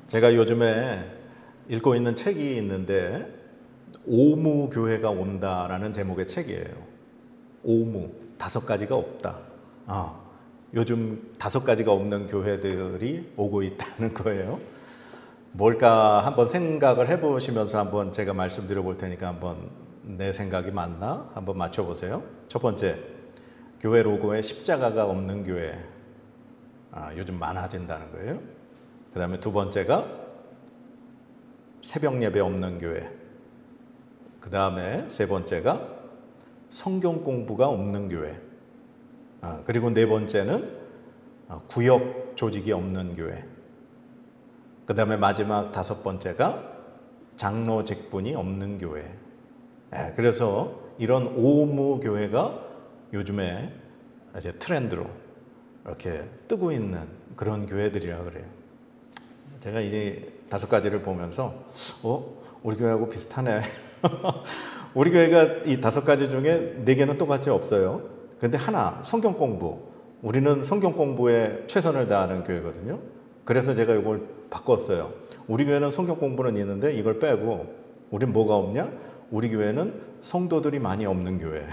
제가 요즘에 읽고 있는 책이 있는데 오무교회가 온다라는 제목의 책이에요. 오무, 5가지가 없다. 요즘 5가지가 없는 교회들이 오고 있다는 거예요. 뭘까 한번 생각을 해보시면서 한번 제가 말씀드려 볼 테니까 한번 내 생각이 맞나? 한번 맞춰보세요. 첫 번째, 교회 로고에 십자가가 없는 교회. 요즘 많아진다는 거예요. 그 다음에 두 번째가 새벽 예배 없는 교회. 그 다음에 세 번째가 성경 공부가 없는 교회. 그리고 네 번째는 구역 조직이 없는 교회. 그 다음에 마지막 5번째가 장로 직분이 없는 교회. 그래서 이런 오무 교회가 요즘에 이제 트렌드로 이렇게 뜨고 있는 그런 교회들이라 그래요. 제가 이제 5가지를 보면서 우리 교회하고 비슷하네. 우리 교회가 이 5가지 중에 4개는 똑같이 없어요. 근데 하나, 성경 공부. 우리는 성경 공부에 최선을 다하는 교회거든요. 그래서 제가 이걸 바꿨어요. 우리 교회는 성경 공부는 있는데 이걸 빼고 우린 뭐가 없냐? 우리 교회는 성도들이 많이 없는 교회.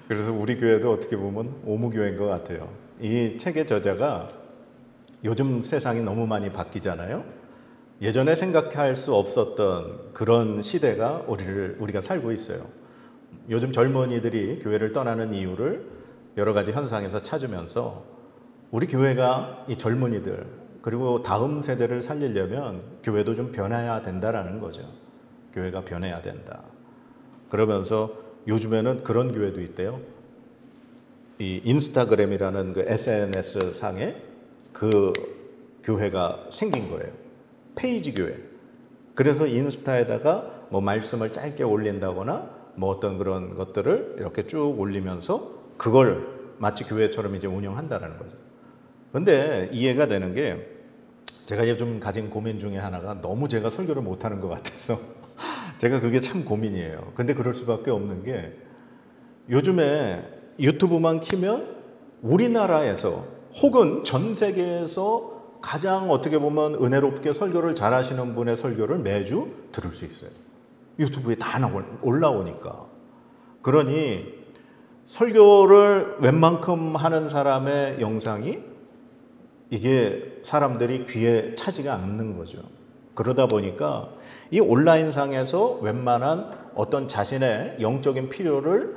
그래서 우리 교회도 어떻게 보면 오무교회인 것 같아요. 이 책의 저자가 요즘 세상이 너무 많이 바뀌잖아요. 예전에 생각할 수 없었던 그런 시대가 우리가 살고 있어요. 요즘 젊은이들이 교회를 떠나는 이유를 여러 가지 현상에서 찾으면서 우리 교회가 이 젊은이들 그리고 다음 세대를 살리려면 교회도 좀 변해야 된다라는 거죠. 교회가 변해야 된다. 그러면서 요즘에는 그런 교회도 있대요. 이 인스타그램이라는 그 SNS 상에 그 교회가 생긴 거예요. 페이지 교회. 그래서 인스타에다가 뭐 말씀을 짧게 올린다거나 뭐 어떤 그런 것들을 이렇게 쭉 올리면서 그걸 마치 교회처럼 이제 운영한다라는 거죠. 근데 이해가 되는 게 제가 요즘 가진 고민 중에 하나가 너무 제가 설교를 못하는 것 같아서 제가 그게 참 고민이에요. 근데 그럴 수밖에 없는 게 요즘에 유튜브만 키면 우리나라에서 혹은 전 세계에서 가장 어떻게 보면 은혜롭게 설교를 잘하시는 분의 설교를 매주 들을 수 있어요. 유튜브에 다 올라오니까. 그러니 설교를 웬만큼 하는 사람의 영상이 이게 사람들이 귀에 차지가 않는 거죠. 그러다 보니까 이 온라인상에서 웬만한 어떤 자신의 영적인 필요를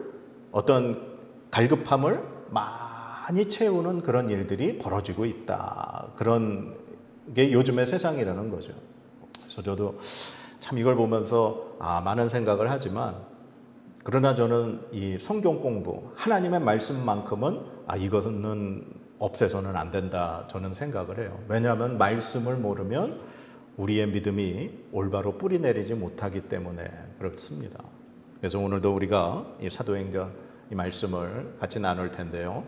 어떤 갈급함을 많이 채우는 그런 일들이 벌어지고 있다. 그런 게 요즘의 세상이라는 거죠. 그래서 저도 참 이걸 보면서 많은 생각을 하지만 그러나 저는 이 성경 공부, 하나님의 말씀만큼은 이것은 없애서는 안 된다 저는 생각을 해요. 왜냐하면 말씀을 모르면 우리의 믿음이 올바로 뿌리 내리지 못하기 때문에 그렇습니다. 그래서 오늘도 우리가 이 사도행전 이 말씀을 같이 나눌 텐데요.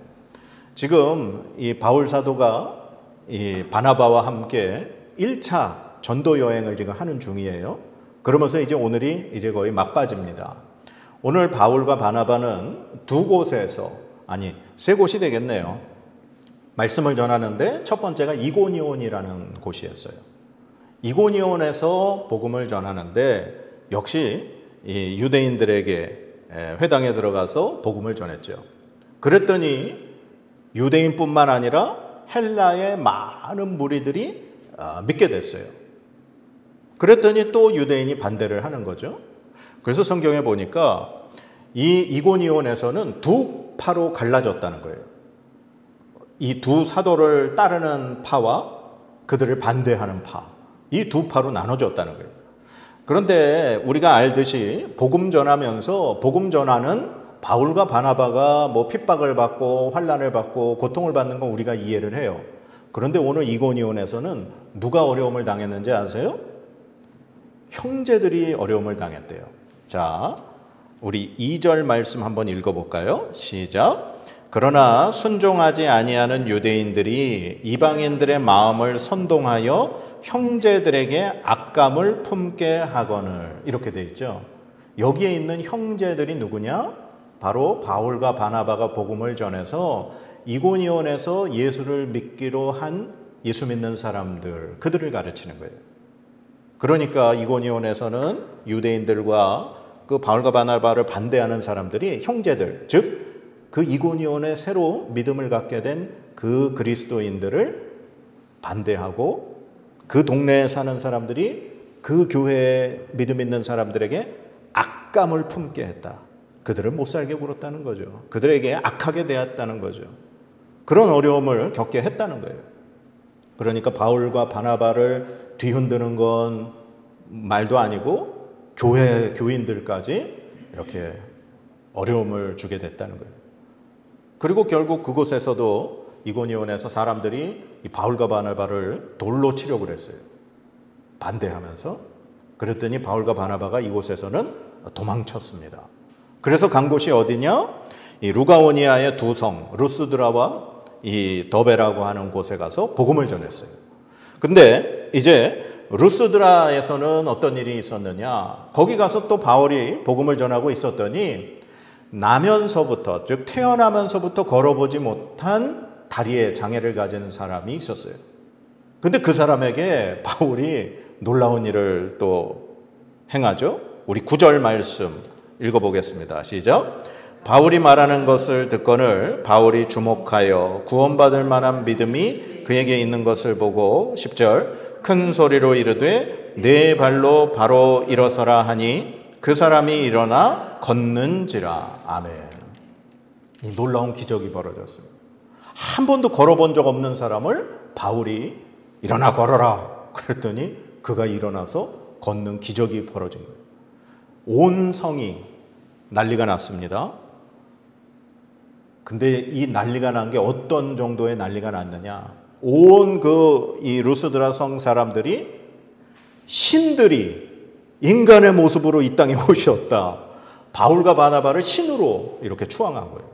지금 이 바울 사도가 이 바나바와 함께 1차 전도 여행을 지금 하는 중이에요. 그러면서 이제 오늘이 이제 거의 막바지입니다. 오늘 바울과 바나바는 2곳에서, 3곳이 되겠네요. 말씀을 전하는데 첫 번째가 이고니온이라는 곳이었어요. 이고니온에서 복음을 전하는데 역시 이 유대인들에게 회당에 들어가서 복음을 전했죠. 그랬더니 유대인뿐만 아니라 헬라의 많은 무리들이 믿게 됐어요. 그랬더니 또 유대인이 반대를 하는 거죠. 그래서 성경에 보니까 이 이고니온에서는 2파로 갈라졌다는 거예요. 이 2 사도를 따르는 파와 그들을 반대하는 파, 이 2파로 나눠졌다는 거예요. 그런데 우리가 알듯이 복음 전하면서 복음 전하는 바울과 바나바가 뭐 핍박을 받고 환난을 받고 고통을 받는 건 우리가 이해를 해요. 그런데 오늘 이고니온에서는 누가 어려움을 당했는지 아세요? 형제들이 어려움을 당했대요. 자, 우리 2절 말씀 한번 읽어볼까요? 시작. 그러나 순종하지 아니하는 유대인들이 이방인들의 마음을 선동하여 형제들에게 악감을 품게 하거늘. 이렇게 돼 있죠. 여기에 있는 형제들이 누구냐? 바로 바울과 바나바가 복음을 전해서 이고니온에서 예수를 믿기로 한 예수 믿는 사람들, 그들을 가르치는 거예요. 그러니까 이고니온에서는 유대인들과 그 바울과 바나바를 반대하는 사람들이 형제들, 즉 그 이고니온에 새로 믿음을 갖게 된 그 그리스도인들을 반대하고 그 동네에 사는 사람들이 그 교회에 믿음 있는 사람들에게 악감을 품게 했다. 그들을 못 살게 굴었다는 거죠. 그들에게 악하게 대했다는 거죠. 그런 어려움을 겪게 했다는 거예요. 그러니까 바울과 바나바를 뒤흔드는 건 말도 아니고 교회 교인들까지 이렇게 어려움을 주게 됐다는 거예요. 그리고 결국 그곳에서도 이고니온에서 사람들이 이 바울과 바나바를 돌로 치려고 그랬어요. 반대하면서. 그랬더니 바울과 바나바가 이곳에서는 도망쳤습니다. 그래서 간 곳이 어디냐? 이 루가오니아의 두 성 루스드라와 이 더베라고 하는 곳에 가서 복음을 전했어요. 근데 이제 루스드라에서는 어떤 일이 있었느냐? 거기 가서 또 바울이 복음을 전하고 있었더니 나면서부터, 즉 태어나면서부터 걸어보지 못한 다리에 장애를 가진 사람이 있었어요. 근데 그 사람에게 바울이 놀라운 일을 또 행하죠. 우리 9절 말씀 읽어보겠습니다. 시작. 바울이 말하는 것을 듣거늘 바울이 주목하여 구원받을 만한 믿음이 그에게 있는 것을 보고 10절 큰 소리로 이르되 네 발로 바로 일어서라 하니 그 사람이 일어나 걷는지라. 아멘. 이 놀라운 기적이 벌어졌어요. 한 번도 걸어본 적 없는 사람을 바울이 일어나 걸어라 그랬더니 그가 일어나서 걷는 기적이 벌어진 거예요. 온 성이 난리가 났습니다. 근데 이 난리가 난 게 어떤 정도의 난리가 났느냐? 온 이 루스드라 성 사람들이 신들이 인간의 모습으로 이 땅에 오셨다. 바울과 바나바를 신으로 이렇게 추앙한 거예요.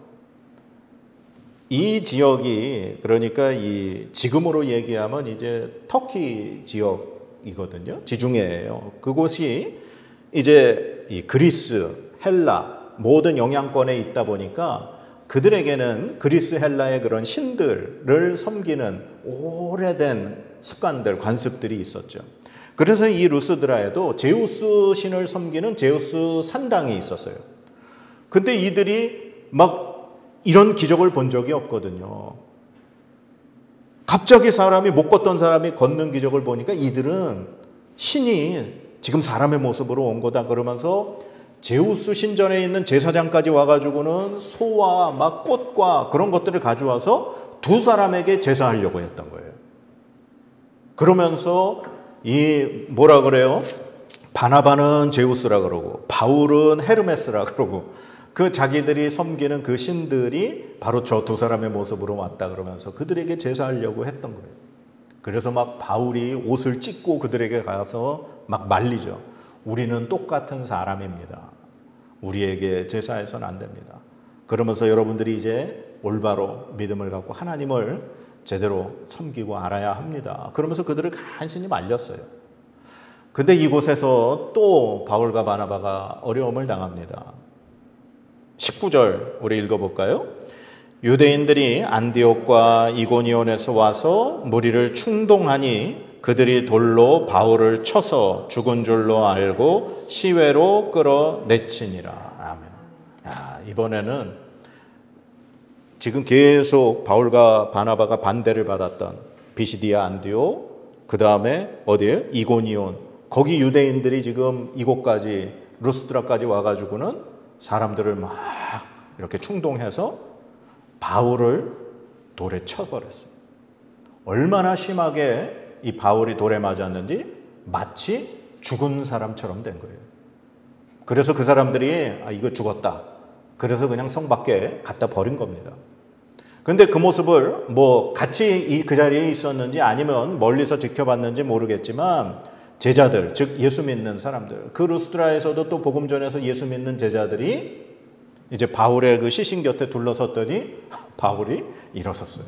이 지역이 그러니까 이 지금으로 얘기하면 이제 터키 지역이거든요. 지중해예요. 그곳이 이제 이 그리스, 헬라 모든 영향권에 있다 보니까 그들에게는 그리스, 헬라의 그런 신들을 섬기는 오래된 습관들, 관습들이 있었죠. 그래서 이 루스드라에도 제우스 신을 섬기는 제우스 산당이 있었어요. 근데 이들이 막 이런 기적을 본 적이 없거든요. 갑자기 사람이 못 걷던 사람이 걷는 기적을 보니까 이들은 신이 지금 사람의 모습으로 온 거다 그러면서 제우스 신전에 있는 제사장까지 와가지고는 소와 막 꽃과 그런 것들을 가져와서 두 사람에게 제사하려고 했던 거예요. 그러면서 이 뭐라 그래요? 바나바는 제우스라 그러고 바울은 헤르메스라 그러고 그 자기들이 섬기는 그 신들이 바로 저 두 사람의 모습으로 왔다 그러면서 그들에게 제사하려고 했던 거예요. 그래서 막 바울이 옷을 찢고 그들에게 가서 막 말리죠. 우리는 똑같은 사람입니다. 우리에게 제사해서는 안 됩니다. 그러면서 여러분들이 이제 올바로 믿음을 갖고 하나님을 제대로 섬기고 알아야 합니다. 그러면서 그들을 간신히 말렸어요. 근데 이곳에서 또 바울과 바나바가 어려움을 당합니다. 19절 우리 읽어볼까요? 유대인들이 안디옥과 이고니온에서 와서 무리를 충동하니 그들이 돌로 바울을 쳐서 죽은 줄로 알고 시외로 끌어내치니라. 아멘. 야, 이번에는 지금 계속 바울과 바나바가 반대를 받았던 비시디아 안디옥, 그 다음에 어디에요? 이고니온. 거기 유대인들이 지금 이곳까지 루스드라까지 와가지고는 사람들을 막 이렇게 충동해서 바울을 돌에 쳐버렸어요. 얼마나 심하게 이 바울이 돌에 맞았는지 마치 죽은 사람처럼 된 거예요. 그래서 그 사람들이 이거 죽었다. 그래서 그냥 성 밖에 갖다 버린 겁니다. 근데 그 모습을 뭐 같이 그 자리에 있었는지 아니면 멀리서 지켜봤는지 모르겠지만 제자들, 즉 예수 믿는 사람들, 그 루스드라에서도 또 복음 전해서 예수 믿는 제자들이 이제 바울의 그 시신 곁에 둘러섰더니 바울이 일어섰어요.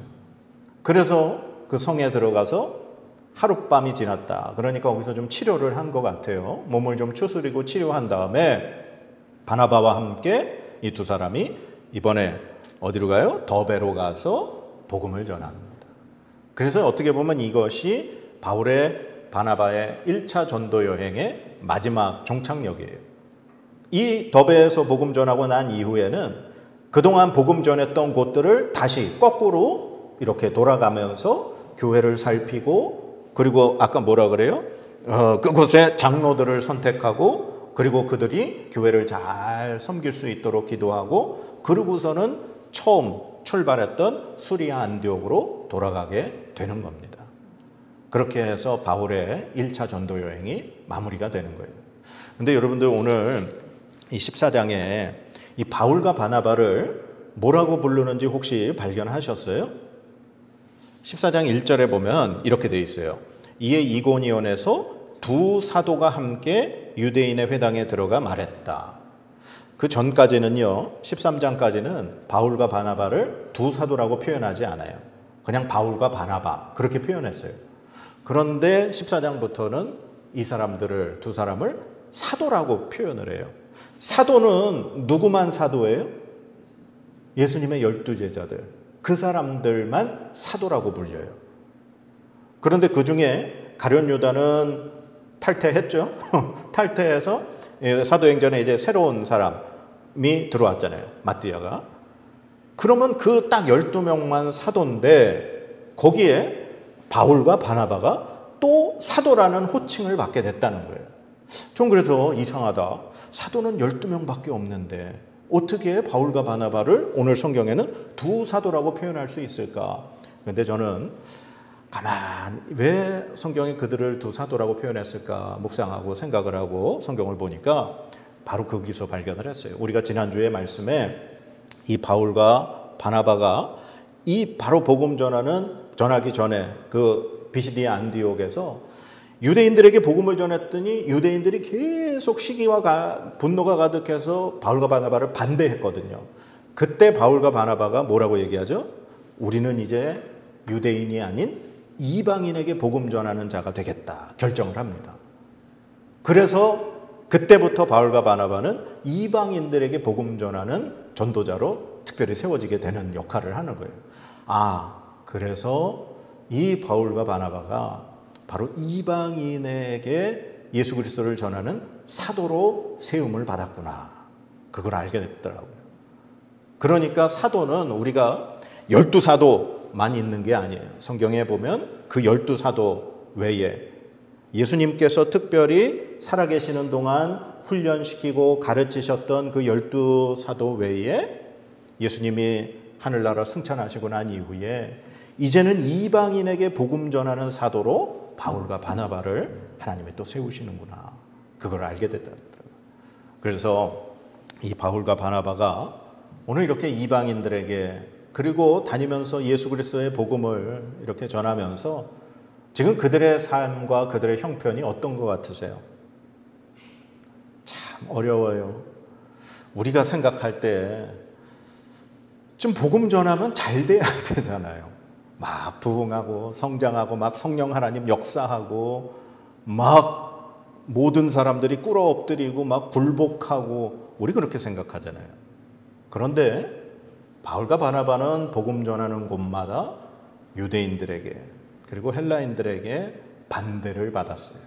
그래서 그 성에 들어가서 하룻밤이 지났다. 그러니까 거기서 좀 치료를 한 것 같아요. 몸을 좀 추스리고 치료한 다음에 바나바와 함께 이 두 사람이 이번에 어디로 가요? 더베로 가서 복음을 전합니다. 그래서 어떻게 보면 이것이 바울의 바나바의 1차 전도 여행의 마지막 종착역이에요. 이 더베에서 복음 전하고 난 이후에는 그동안 복음 전했던 곳들을 다시 거꾸로 이렇게 돌아가면서 교회를 살피고, 그리고 아까 뭐라 그래요? 그곳에 장로들을 선택하고, 그리고 그들이 교회를 잘 섬길 수 있도록 기도하고, 그러고서는 처음 출발했던 수리아 안디옥으로 돌아가게 되는 겁니다. 그렇게 해서 바울의 1차 전도 여행이 마무리가 되는 거예요. 근데 여러분들 오늘 이 14장에 이 바울과 바나바를 뭐라고 부르는지 혹시 발견하셨어요? 14장 1절에 보면 이렇게 되어 있어요. 이에 이고니온에서 두 사도가 함께 유대인의 회당에 들어가 말했다. 그 전까지는요, 13장까지는 바울과 바나바를 두 사도라고 표현하지 않아요. 그냥 바울과 바나바 그렇게 표현했어요. 그런데 14장부터는 이 사람들을, 두 사람을 사도라고 표현을 해요. 사도는 누구만 사도예요? 예수님의 12제자들. 그 사람들만 사도라고 불려요. 그런데 그 중에 가룟 유다는 탈퇴했죠. 탈퇴해서 사도행전에 이제 새로운 사람이 들어왔잖아요. 마띠아가. 그러면 그 딱 12명만 사도인데 거기에 바울과 바나바가 또 사도라는 호칭을 받게 됐다는 거예요. 좀 그래서 이상하다. 사도는 12명밖에 없는데 어떻게 바울과 바나바를 오늘 성경에는 두 사도라고 표현할 수 있을까? 그런데 저는 왜 성경에 그들을 두 사도라고 표현했을까 묵상하고 생각을 하고 성경을 보니까 바로 거기서 발견을 했어요. 우리가 지난주에 말씀에 이 바울과 바나바가 이 바로 복음 전하기 전에 그 비시디아 안디옥에서 유대인들에게 복음을 전했더니 유대인들이 계속 시기와 분노가 가득해서 바울과 바나바를 반대했거든요. 그때 바울과 바나바가 뭐라고 얘기하죠? 우리는 이제 유대인이 아닌 이방인에게 복음 전하는 자가 되겠다 결정을 합니다. 그래서 그때부터 바울과 바나바는 이방인들에게 복음 전하는 전도자로 특별히 세워지게 되는 역할을 하는 거예요. 그래서 이 바울과 바나바가 바로 이방인에게 예수 그리스도를 전하는 사도로 세움을 받았구나. 그걸 알게 됐더라고요. 그러니까 사도는 우리가 12사도만 있는 게 아니에요. 성경에 보면 그 12사도 외에 예수님께서 특별히 살아계시는 동안 훈련시키고 가르치셨던 그 12사도 외에 예수님이 하늘나라 승천하시고 난 이후에 이제는 이방인에게 복음 전하는 사도로 바울과 바나바를 하나님이 또 세우시는구나. 그걸 알게 됐더라고요. 그래서 이 바울과 바나바가 오늘 이렇게 이방인들에게 그리고 다니면서 예수 그리스도의 복음을 이렇게 전하면서 지금 그들의 삶과 그들의 형편이 어떤 것 같으세요? 참 어려워요. 우리가 생각할 때 좀 복음 전하면 잘 돼야 되잖아요. 막 부흥하고 성장하고 막 성령 하나님 역사하고 막 모든 사람들이 꿇어 엎드리고 막 굴복하고 우리 그렇게 생각하잖아요. 그런데 바울과 바나바는 복음 전하는 곳마다 유대인들에게 그리고 헬라인들에게 반대를 받았어요.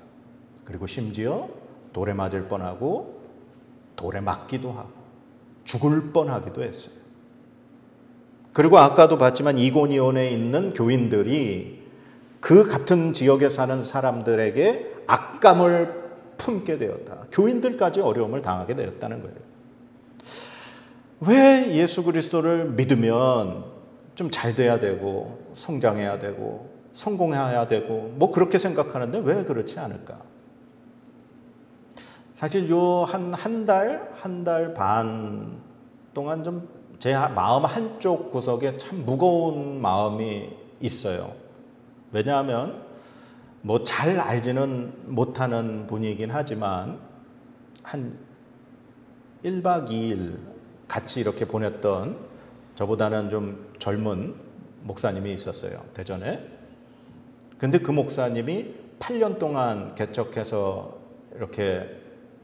그리고 심지어 돌에 맞을 뻔하고 돌에 맞기도 하고 죽을 뻔하기도 했어요. 그리고 아까도 봤지만 이고니온에 있는 교인들이 그 같은 지역에 사는 사람들에게 악감을 품게 되었다. 교인들까지 어려움을 당하게 되었다는 거예요. 왜 예수 그리스도를 믿으면 좀 잘 돼야 되고 성장해야 되고 성공해야 되고 뭐 그렇게 생각하는데 왜 그렇지 않을까? 사실 요 한 달 반 동안 좀 제 마음 한쪽 구석에 참 무거운 마음이 있어요. 왜냐하면 뭐 잘 알지는 못하는 분이긴 하지만 한 1박 2일 같이 이렇게 보냈던 저보다는 좀 젊은 목사님이 있었어요. 대전에. 근데 그 목사님이 8년 동안 개척해서 이렇게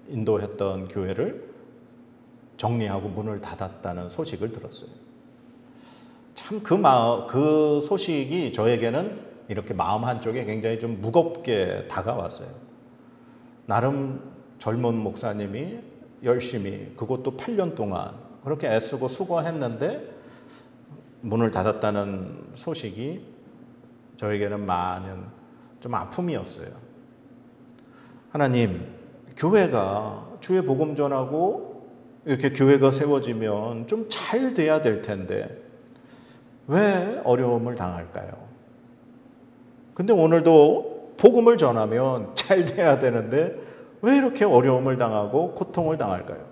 인도했던 교회를 정리하고 문을 닫았다는 소식을 들었어요. 참 그 소식이 저에게는 이렇게 마음 한쪽에 굉장히 좀 무겁게 다가왔어요. 나름 젊은 목사님이 열심히, 그것도 8년 동안 그렇게 애쓰고 수고했는데 문을 닫았다는 소식이 저에게는 많은 좀 아픔이었어요. 하나님, 교회가 주의 복음 전하고 이렇게 교회가 세워지면 좀 잘 돼야 될 텐데 왜 어려움을 당할까요? 근데 오늘도 복음을 전하면 잘 돼야 되는데 왜 이렇게 어려움을 당하고 고통을 당할까요?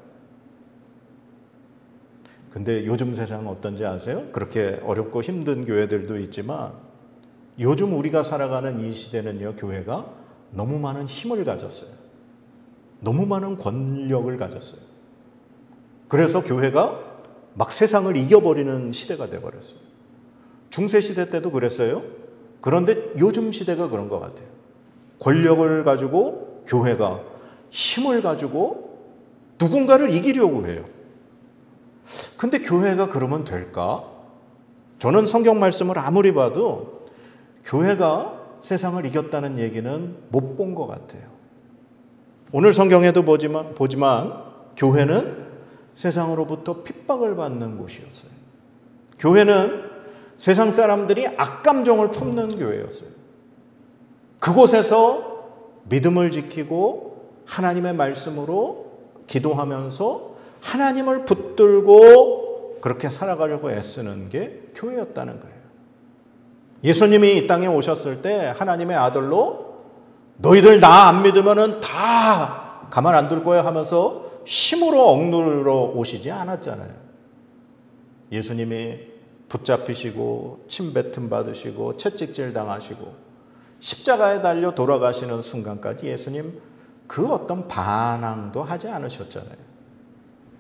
근데 요즘 세상은 어떤지 아세요? 그렇게 어렵고 힘든 교회들도 있지만 요즘 우리가 살아가는 이 시대는요, 교회가 너무 많은 힘을 가졌어요. 너무 많은 권력을 가졌어요. 그래서 교회가 막 세상을 이겨버리는 시대가 돼버렸어요. 중세시대 때도 그랬어요. 그런데 요즘 시대가 그런 것 같아요. 권력을 가지고 교회가 힘을 가지고 누군가를 이기려고 해요. 근데 교회가 그러면 될까? 저는 성경 말씀을 아무리 봐도 교회가 세상을 이겼다는 얘기는 못 본 것 같아요. 오늘 성경에도 보지만 교회는 세상으로부터 핍박을 받는 곳이었어요. 교회는 세상 사람들이 악감정을 품는 교회였어요. 그곳에서 믿음을 지키고 하나님의 말씀으로 기도하면서 하나님을 붙들고 그렇게 살아가려고 애쓰는 게 교회였다는 거예요. 예수님이 이 땅에 오셨을 때 하나님의 아들로 너희들 나 안 믿으면은 다 가만 안 둘 거야 하면서 힘으로 억누르러 오시지 않았잖아요. 예수님이 붙잡히시고 침뱉음 받으시고 채찍질 당하시고 십자가에 달려 돌아가시는 순간까지 예수님 그 어떤 반항도 하지 않으셨잖아요.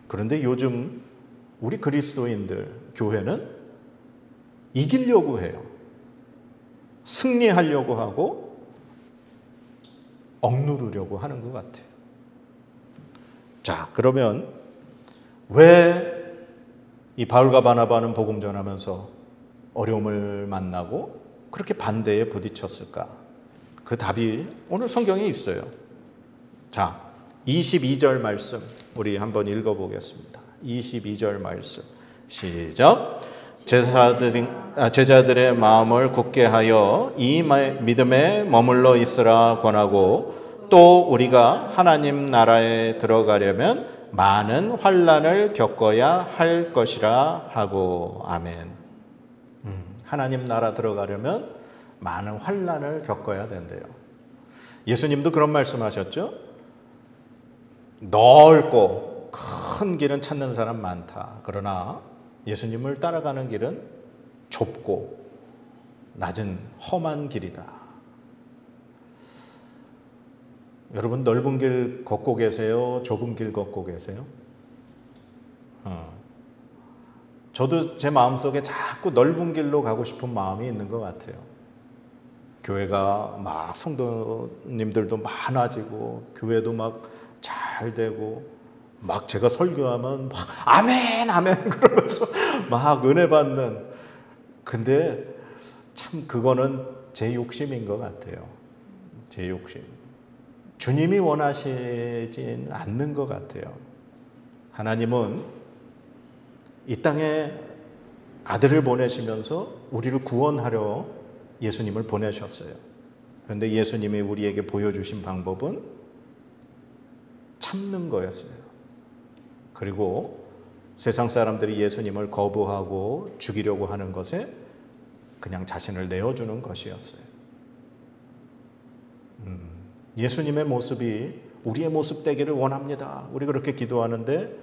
그런데 요즘 우리 그리스도인들 교회는 이기려고 해요. 승리하려고 하고 억누르려고 하는 것 같아요. 자, 그러면 왜 이 바울과 바나바는 복음 전하면서 어려움을 만나고 그렇게 반대에 부딪혔을까? 그 답이 오늘 성경에 있어요. 자, 22절 말씀 우리 한번 읽어보겠습니다. 22절 말씀 시작. 제자들의 마음을 굳게 하여 이 믿음에 머물러 있으라 권하고 또 우리가 하나님 나라에 들어가려면 많은 환난을 겪어야 할 것이라 하고. 아멘. 하나님 나라 들어가려면 많은 환난을 겪어야 된대요. 예수님도 그런 말씀하셨죠. 넓고 큰 길은 찾는 사람 많다. 그러나 예수님을 따라가는 길은 좁고 낮은 험한 길이다. 여러분 넓은 길 걷고 계세요? 좁은 길 걷고 계세요? 저도 제 마음속에 자꾸 넓은 길로 가고 싶은 마음이 있는 것 같아요. 교회가 막 성도님들도 많아지고 교회도 막 잘 되고 막 제가 설교하면 막 아멘 아멘 그러면서 막 은혜 받는. 근데 참 그거는 제 욕심인 것 같아요. 제 욕심. 주님이 원하시진 않는 것 같아요. 하나님은 이 땅에 아들을 보내시면서 우리를 구원하려 예수님을 보내셨어요. 그런데 예수님이 우리에게 보여주신 방법은 참는 거였어요. 그리고 세상 사람들이 예수님을 거부하고 죽이려고 하는 것에 그냥 자신을 내어주는 것이었어요. 예수님의 모습이 우리의 모습 되기를 원합니다. 우리 그렇게 기도하는데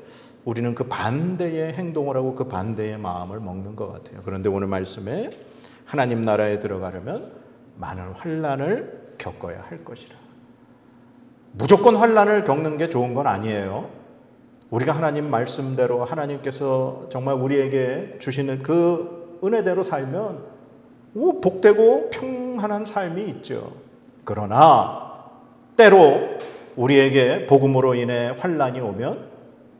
우리는 그 반대의 행동을 하고 그 반대의 마음을 먹는 것 같아요. 그런데 오늘 말씀에 하나님 나라에 들어가려면 많은 환난을 겪어야 할 것이라. 무조건 환난을 겪는 게 좋은 건 아니에요. 우리가 하나님 말씀대로 하나님께서 정말 우리에게 주시는 그 은혜대로 살면 복되고 평안한 삶이 있죠. 그러나 때로 우리에게 복음으로 인해 환난이 오면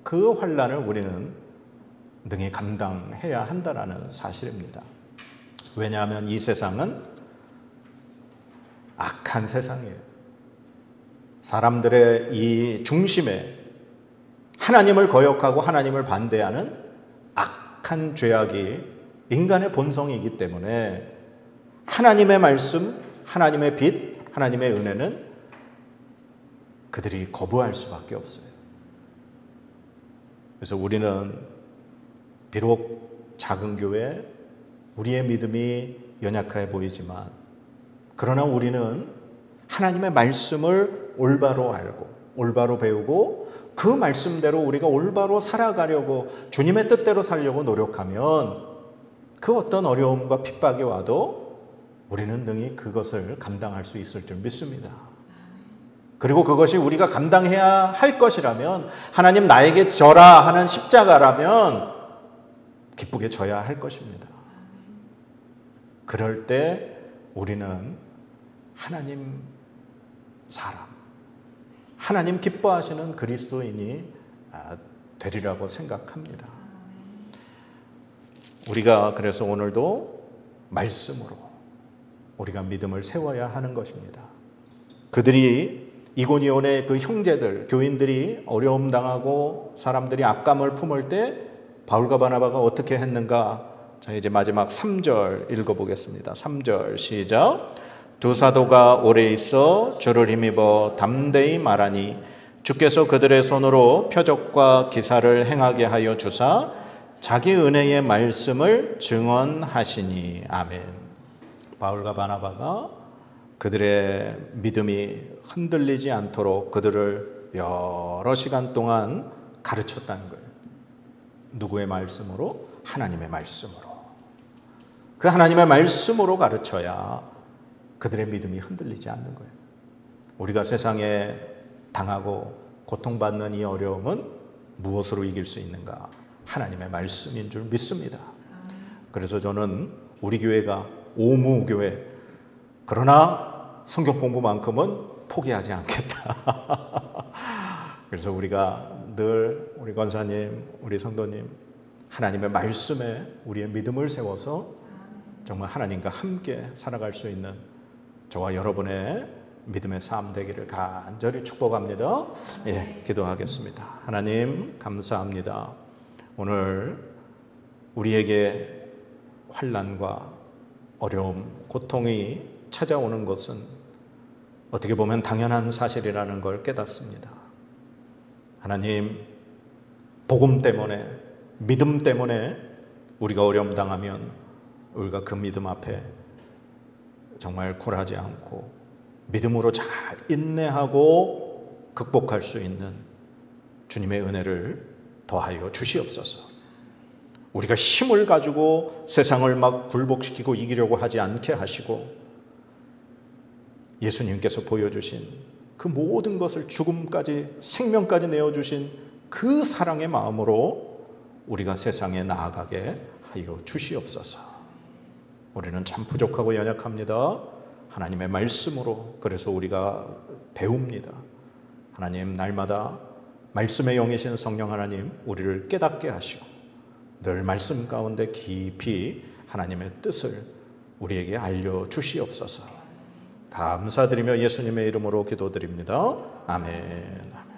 그 환난을 우리는 능히 감당해야 한다는 사실입니다. 왜냐하면 이 세상은 악한 세상이에요. 사람들의 이 중심에 하나님을 거역하고 하나님을 반대하는 악한 죄악이 인간의 본성이기 때문에 하나님의 말씀, 하나님의 빛, 하나님의 은혜는 그들이 거부할 수밖에 없어요. 그래서 우리는 비록 작은 교회, 우리의 믿음이 연약해 보이지만 그러나 우리는 하나님의 말씀을 올바로 알고 올바로 배우고 그 말씀대로 우리가 올바로 살아가려고 주님의 뜻대로 살려고 노력하면 그 어떤 어려움과 핍박이 와도 우리는 능히 그것을 감당할 수 있을 줄 믿습니다. 그리고 그것이 우리가 감당해야 할 것이라면 하나님 나에게 져라 하는 십자가라면 기쁘게 져야 할 것입니다. 그럴 때 우리는 하나님 사람, 하나님 기뻐하시는 그리스도인이 되리라고 생각합니다. 우리가 그래서 오늘도 말씀으로 우리가 믿음을 세워야 하는 것입니다. 그들이 이고니온의 그 형제들, 교인들이 어려움 당하고 사람들이 악감을 품을 때 바울과 바나바가 어떻게 했는가? 자, 이제 마지막 3절 읽어보겠습니다. 3절 시작. 두 사도가 오래 있어 주를 힘입어 담대히 말하니 주께서 그들의 손으로 표적과 기사를 행하게 하여 주사 자기 은혜의 말씀을 증언하시니. 아멘. 바울과 바나바가 그들의 믿음이 흔들리지 않도록 그들을 여러 시간 동안 가르쳤다는 거예요. 누구의 말씀으로? 하나님의 말씀으로. 그 하나님의 말씀으로 가르쳐야 그들의 믿음이 흔들리지 않는 거예요. 우리가 세상에 당하고 고통받는 이 어려움은 무엇으로 이길 수 있는가? 하나님의 말씀인 줄 믿습니다. 그래서 저는 우리 교회가 오무교회, 그러나 성경 공부만큼은 포기하지 않겠다. 그래서 우리가 늘 우리 권사님, 우리 성도님 하나님의 말씀에 우리의 믿음을 세워서 정말 하나님과 함께 살아갈 수 있는 저와 여러분의 믿음의 삶 되기를 간절히 축복합니다. 예, 기도하겠습니다. 하나님 감사합니다. 오늘 우리에게 환난과 어려움, 고통이 찾아오는 것은 어떻게 보면 당연한 사실이라는 걸 깨닫습니다. 하나님, 복음 때문에, 믿음 때문에 우리가 어려움 당하면 우리가 그 믿음 앞에 정말 굴하지 않고 믿음으로 잘 인내하고 극복할 수 있는 주님의 은혜를 더하여 주시옵소서. 우리가 힘을 가지고 세상을 막 굴복시키고 이기려고 하지 않게 하시고 예수님께서 보여주신 그 모든 것을 죽음까지 생명까지 내어주신 그 사랑의 마음으로 우리가 세상에 나아가게 하여 주시옵소서. 우리는 참 부족하고 연약합니다. 하나님의 말씀으로 그래서 우리가 배웁니다. 하나님, 날마다 말씀의 영이신 성령 하나님 우리를 깨닫게 하시고 늘 말씀 가운데 깊이 하나님의 뜻을 우리에게 알려주시옵소서. 감사드리며 예수님의 이름으로 기도드립니다. 아멘.